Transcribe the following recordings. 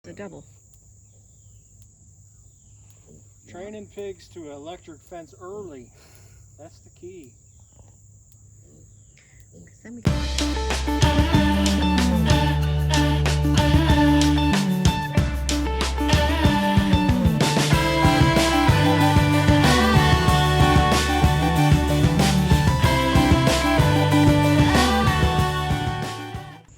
It's a double. Training pigs to electric fence early. That's the key. Then we can...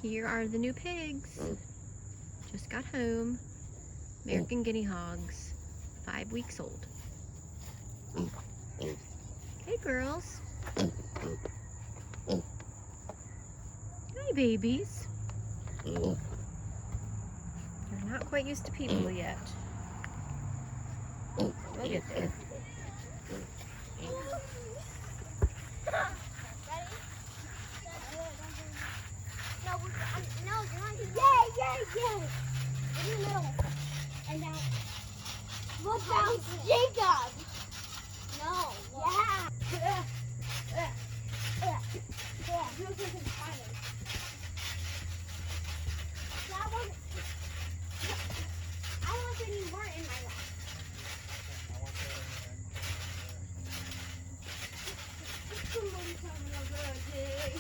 Here are the new pigs. Just got home. American guinea hogs, 5 weeks old. Hey girls. Hi babies. You're not quite used to people yet. We'll get there. Yay! In the middle. And now, look down, Jacob! No. Yeah. This isn't funny. That one, I want that you weren't in my lap. Somebody tell me I'm good.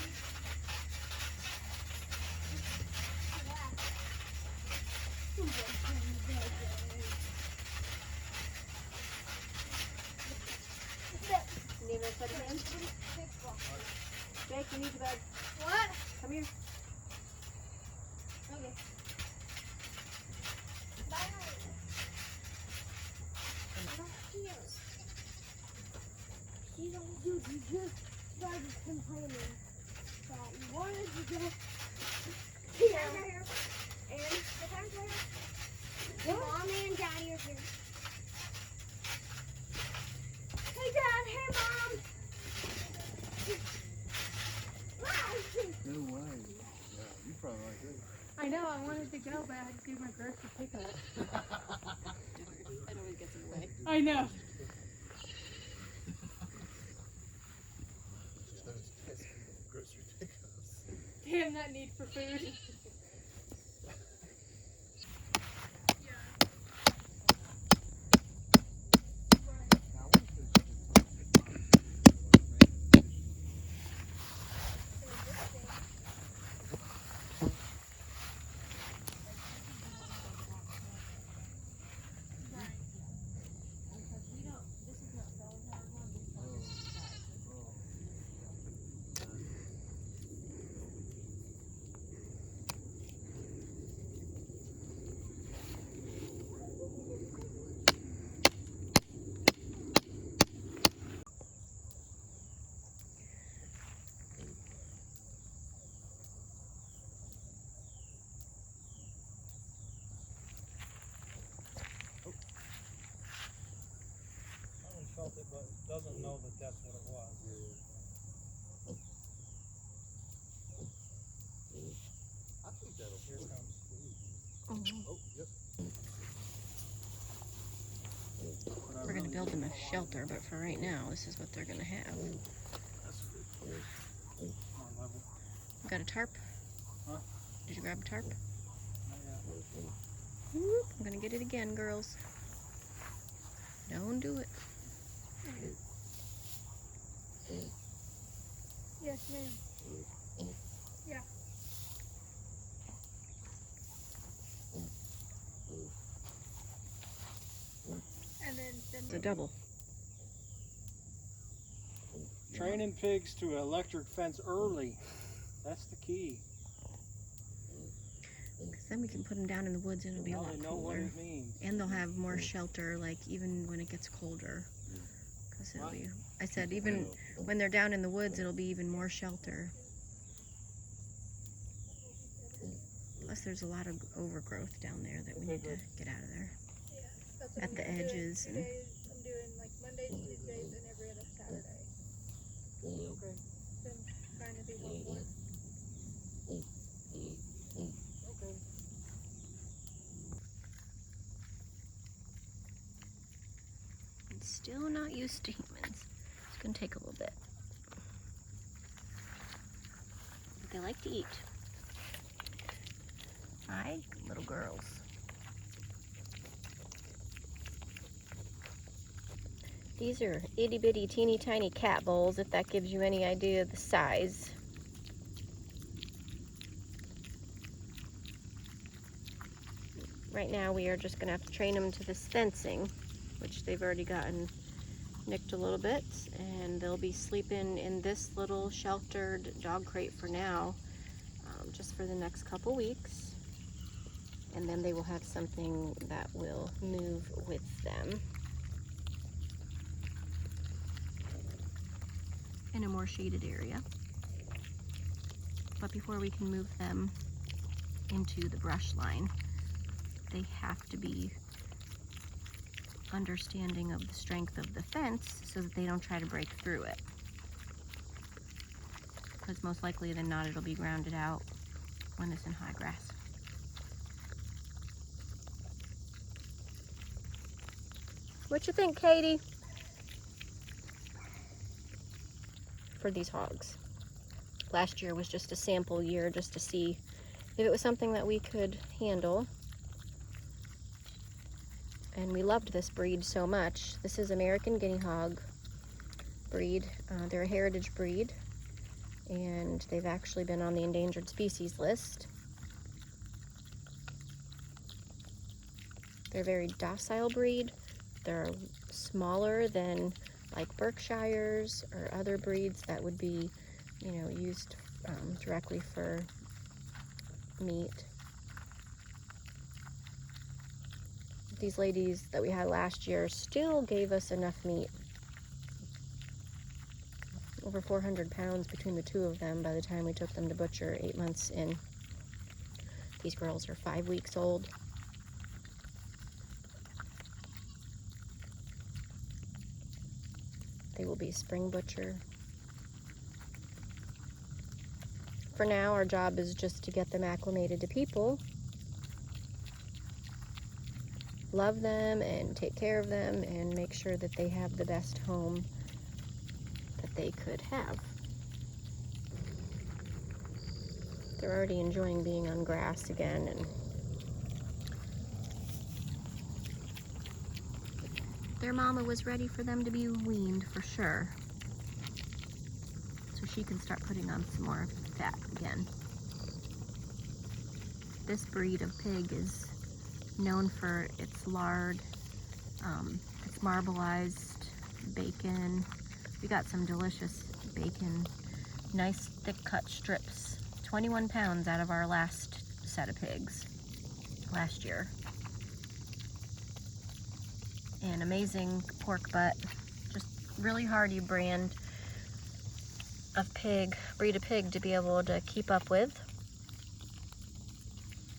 Need to set it in? Jake, you need the bed. What? Come here. Okay. You just started complaining that you wanted to go here. And Mom and Daddy are here. Hey Dad, hey Mom. No way. Yeah, you probably like it. I know, I wanted to go, but I had to do my grocery pickup. It always gets in the way. I know. Grocery pickups. Damn that need for food. Felt it, but doesn't know that that's what it was. I think that'll. Here comes. Oh, yep. We're going to build them a shelter, but for right now, this is what they're going to have. That's a good place. On level. Got a tarp? Huh? Did you grab a tarp? Not yet. Whoop, I'm going to get it again, girls. Don't do it. Yes, ma'am. Yeah. And then It's a double. Training pigs to electric fence early. That's the key. Because then we can put them down in the woods and it'll be a Now lot they know what cooler. it means. And they'll have more shelter, like even when it gets colder. Because it'll be, I said, even when they're down in the woods, it'll be even more shelter. Plus there's a lot of overgrowth down there that we need to get out of there. that's At the edges and- I'm doing like Mondays, Tuesdays, and every other Saturday. Okay. Been trying to be helpful. Okay. And still not used to humans. It's going to take a little bit. But they like to eat. Hi, little girls. These are itty bitty teeny tiny cat bowls, if that gives you any idea of the size. Right now we are just gonna have to train them to this fencing, which they've already gotten nicked a little bit, and they'll be sleeping in this little sheltered dog crate for now, just for the next couple weeks, and then they will have something that will move with them in a more shaded area. But before we can move them into the brush line, they have to be understanding of the strength of the fence so that they don't try to break through it. Because most likely than not, it'll be grounded out when it's in high grass. What you think, Katie? For these hogs. Last year was just a sample year just to see if it was something that we could handle. And we loved this breed so much. This is American Guinea Hog breed. They're a heritage breed, and they've actually been on the endangered species list. They're a very docile breed. They're smaller than like Berkshires or other breeds that would be, you know, used directly for meat. These ladies that we had last year still gave us enough meat. Over 400 pounds between the two of them by the time we took them to butcher 8 months in. These girls are 5 weeks old. They will be spring butcher. For now, our job is just to get them acclimated to people, love them and take care of them and make sure that they have the best home that they could have. They're already enjoying being on grass again, and their mama was ready for them to be weaned for sure, so she can start putting on some more fat again. This breed of pig is known for its lard, its marbleized bacon. We got some delicious bacon, nice thick cut strips, 21 pounds out of our last set of pigs last year. And amazing pork butt, just really hardy brand of pig, breed of pig to be able to keep up with.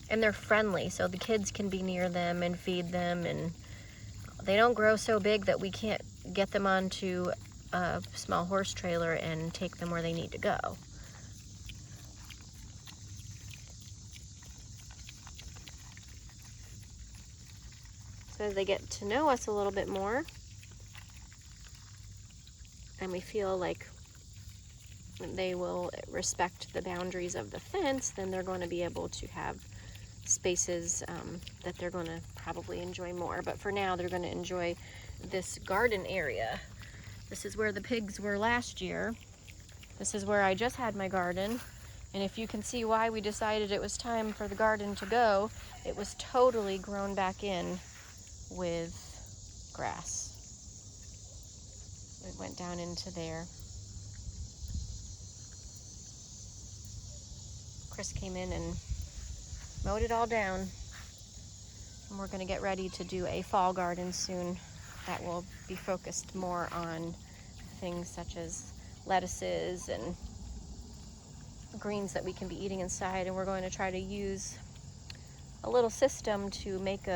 And they're friendly, so the kids can be near them and feed them, and they don't grow so big that we can't get them onto a small horse trailer and take them where they need to go. So as they get to know us a little bit more, and we feel like they will respect the boundaries of the fence, then they're going to be able to have spaces that they're going to probably enjoy more. But for now, they're going to enjoy this garden area. This is where the pigs were last year. This is where I just had my garden. And if you can see why we decided it was time for the garden to go, it was totally grown back in with grass. It went down into there. Chris came in and mowed it all down, and we're going to get ready to do a fall garden soon that will be focused more on things such as lettuces and greens that we can be eating inside. And we're going to try to use a little system to make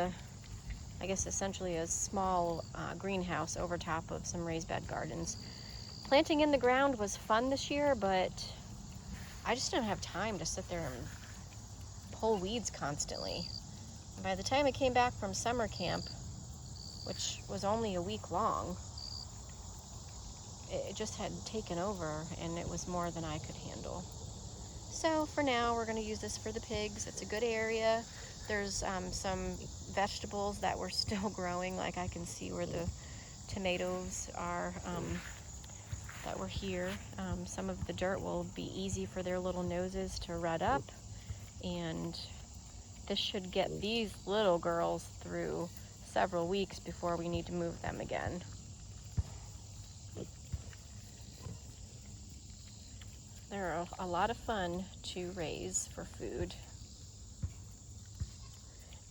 I guess essentially a small greenhouse over top of some raised bed gardens. Planting in the ground was fun this year, but I just didn't have time to sit there and pull weeds constantly. And by the time I came back from summer camp, which was only a week long, it just had taken over, and it was more than I could handle. So for now, we're going to use this for the pigs. It's a good area. There's some vegetables that were still growing, like I can see where the tomatoes are that were here. Some of the dirt will be easy for their little noses to rut up, and this should get these little girls through several weeks before we need to move them again. They're a lot of fun to raise for food.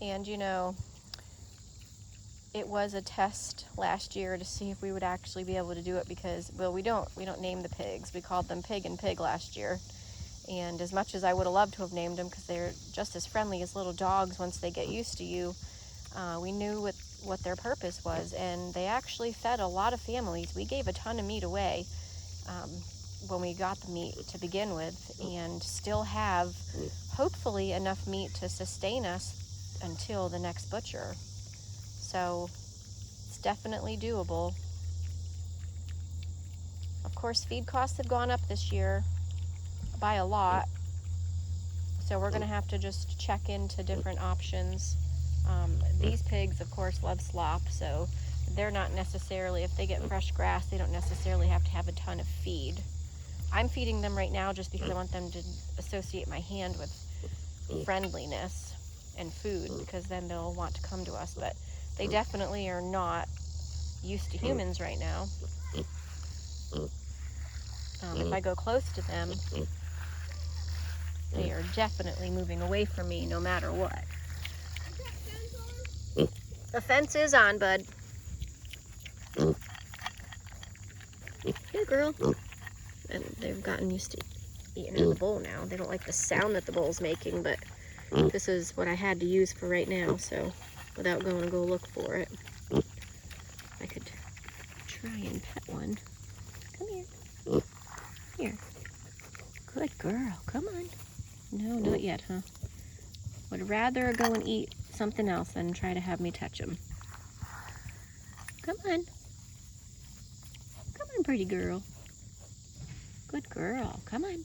And you know, it was a test last year to see if we would actually be able to do it, because, well, we don't name the pigs. We called them Pig and Pig last year. And as much as I would have loved to have named them, because they're just as friendly as little dogs once they get used to you, we knew what their purpose was, and they actually fed a lot of families. We gave a ton of meat away when we got the meat to begin with, and still have hopefully enough meat to sustain us until the next butcher. So it's definitely doable. Of course, feed costs have gone up this year by a lot, so we're going to have to just check into different options. These pigs, of course, love slop, so they're not necessarily, if they get fresh grass, they don't necessarily have to have a ton of feed. I'm feeding them right now just because I want them to associate my hand with friendliness and food, because then they'll want to come to us. But they definitely are not used to humans right now. If I go close to them, they are definitely moving away from me no matter what. The fence is on, bud. Here, girl. And they've gotten used to eating in the bowl now. They don't like the sound that the bowl's making, but this is what I had to use for right now, so without going to go look for it. I could try and pet one. Come here. Here. Good girl. Come on. No, not yet, huh? Would rather go and eat something else than try to have me touch him. Come on. Come on, pretty girl. Good girl. Come on.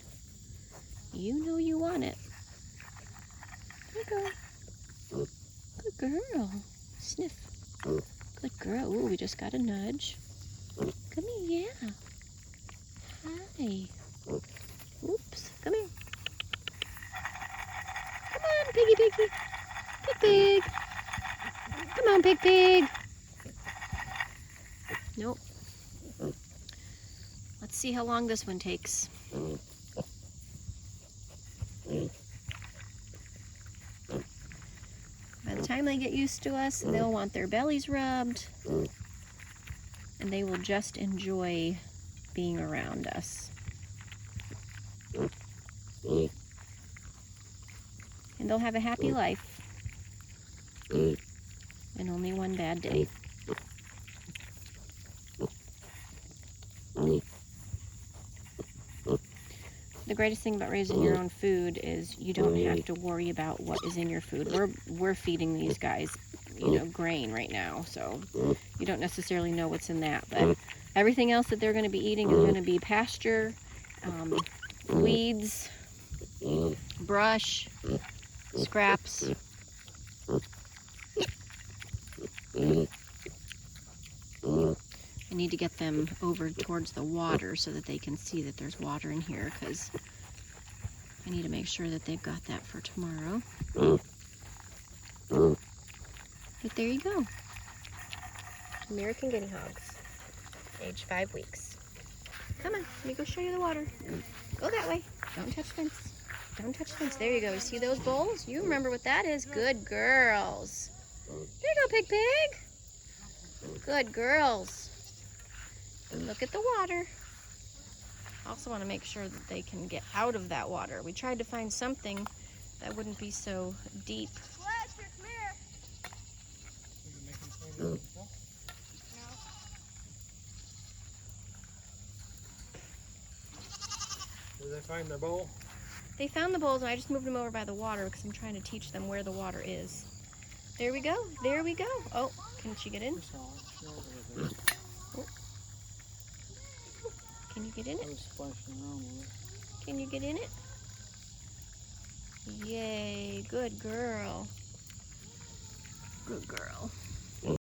You know you want it. Good girl. Good girl. Sniff. Good girl. Ooh, we just got a nudge. Come here, yeah. Hi. Oops. Come here. Come on, piggy piggy. Pig pig. Come on, pig pig. Nope. Let's see how long this one takes. By the time they get used to us, they'll want their bellies rubbed, and they will just enjoy being around us. And they'll have a happy life, and only one bad day. The greatest thing about raising your own food is you don't have to worry about what is in your food. We're feeding these guys, you know, grain right now, so you don't necessarily know what's in that. But everything else that they're going to be eating is going to be pasture, weeds, brush, scraps. I need to get them over towards the water so that they can see that there's water in here, because I need to make sure that they've got that for tomorrow. But there you go. American guinea hogs, age 5 weeks. Come on, let me go show you the water. Go that way. Don't touch the fence. Don't touch the fence. There you go. You see those bowls? You remember what that is. Good girls. There you go, pig pig. Good girls. Look at the water. Also want to make sure that they can get out of that water. We tried to find something that wouldn't be so deep. Lester, come here. Did they find their bowl? They found the bowls, and I just moved them over by the water because I'm trying to teach them where the water is. There we go. There we go. Oh, can she get in? Oh. Can you get in it? Can you get in it? Yay, good girl. Good girl.